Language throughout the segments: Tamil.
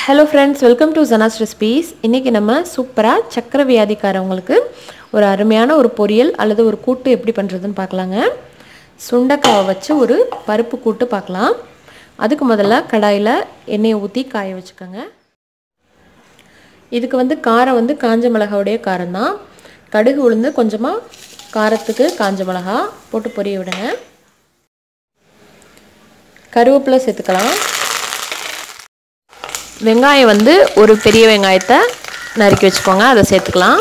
Hello friends, welcome to Zana's Recipes. இன்னைக்கு நம்ம சூப்பரா சக்கரை வியாதிக்காரங்களுக்கு ஒரு அருமையான ஒரு பொரியல் அல்லது ஒரு கூட்டு எப்படி பண்றதுன்னு பார்க்கலாங்க. சுண்டக்காவை வச்சு ஒரு பருப்பு கூட்டு பார்க்கலாம். அதுக்கு முதல்ல கடாயில எண்ணெய் ஊத்தி காய வச்சுக்கோங்க. இதுக்கு காரம் காஞ்ச மிளகாயோட காரம் தான். கடுகு உளுந்து கொஞ்சமா காரத்துக்கு காஞ்ச மிளகா போட்டு பொரிய விடுங்க. கருவேப்பிலை சேர்த்துக்கலாம். வெங்காயம் ஒரு பெரிய வெங்காயத்தை நறுக்கி வச்சுக்கோங்க. அதை சேர்த்துக்கலாம்.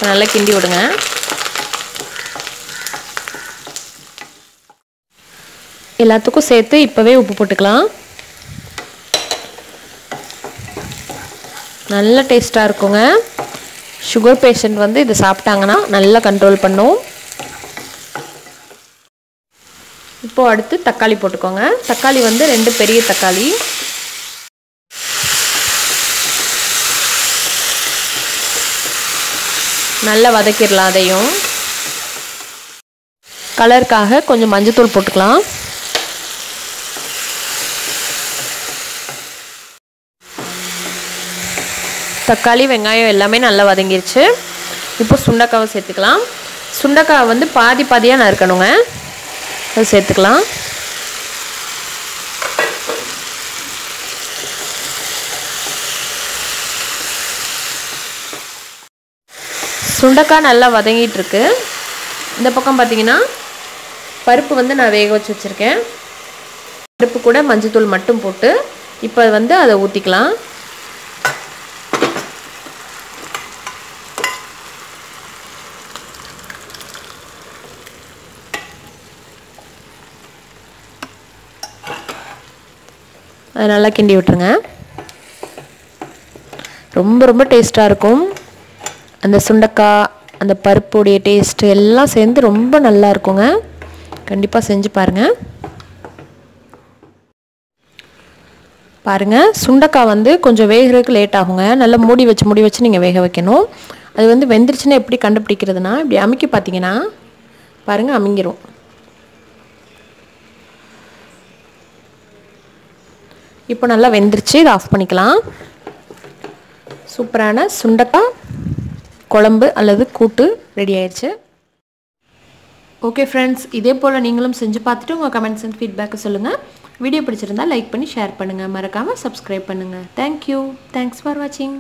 நல்லா கிண்டி விடுங்க. எல்லாத்துக்கும் சேர்த்து இப்போவே உப்பு போட்டுக்கலாம். நல்ல டேஸ்ட்டாக இருக்குங்க. சுகர் பேஷண்ட் இது சாப்பிட்டாங்கன்னா நல்லா கண்ட்ரோல் பண்ணும். இப்போது அடுத்து தக்காளி போட்டுக்கோங்க. தக்காளி 2 பெரிய தக்காளி. நல்லா வதக்கிடலாம். அதையும் கலருக்காக கொஞ்சம் மஞ்சத்தூள் போட்டுக்கலாம். தக்காளி வெங்காயம் எல்லாமே நல்லா வதங்கிருச்சு. இப்போ சுண்டக்காவை சேர்த்துக்கலாம். சுண்டக்காவை பாதி பாதியாக நறுக்கணுங்க. அதை சேர்த்துக்கலாம். சுண்டக்காய் நல்லா வதங்கிட்டு இருக்கு. இந்த பக்கம் பார்த்தீங்கன்னா பருப்பு நான் வேக வச்சு வச்சுருக்கேன். பருப்பு கூட மஞ்சத்தூள் மட்டும் போட்டு இப்போ அதை ஊற்றிக்கலாம். அதை நல்லா கிண்டி விட்டுருங்க. ரொம்ப ரொம்ப டேஸ்ட்டாக இருக்கும். அந்த சுண்டக்காய் அந்த பருப்புடைய டேஸ்ட் எல்லாம் சேர்ந்து ரொம்ப நல்லா இருக்குங்க. கண்டிப்பாக செஞ்சு பாருங்கள். பாருங்கள், சுண்டக்காய் கொஞ்சம் வேகிறதுக்கு லேட் ஆகுங்க. நல்லா மூடி வச்சு நீங்கள் வேக வைக்கணும். அது வெந்துருச்சுன்னா எப்படி கண்டுபிடிக்கிறதுனா இப்படி அமுக்கி பார்த்தீங்கன்னா பாருங்கள் அமுங்கிரும். இப்போ நல்லா வெந்துருச்சு. இதை ஆஃப் பண்ணிக்கலாம். சூப்பரான சுண்டக்காய் குழம்பு அல்லது கூட்டு ரெடி ஆயிடுச்சு. ஓகே ஃப்ரெண்ட்ஸ், இதே போல் நீங்களும் செஞ்சு பார்த்துட்டு உங்கள் கமெண்ட்ஸ் அண்ட் ஃபீட்பேக்கை சொல்லுங்கள். வீடியோ பிடிச்சிருந்தால் லைக் பண்ணி ஷேர் பண்ணுங்கள். மறக்காமல் சப்ஸ்கிரைப் பண்ணுங்கள். தேங்க்யூ. தேங்க்ஸ் ஃபார் வாட்சிங்.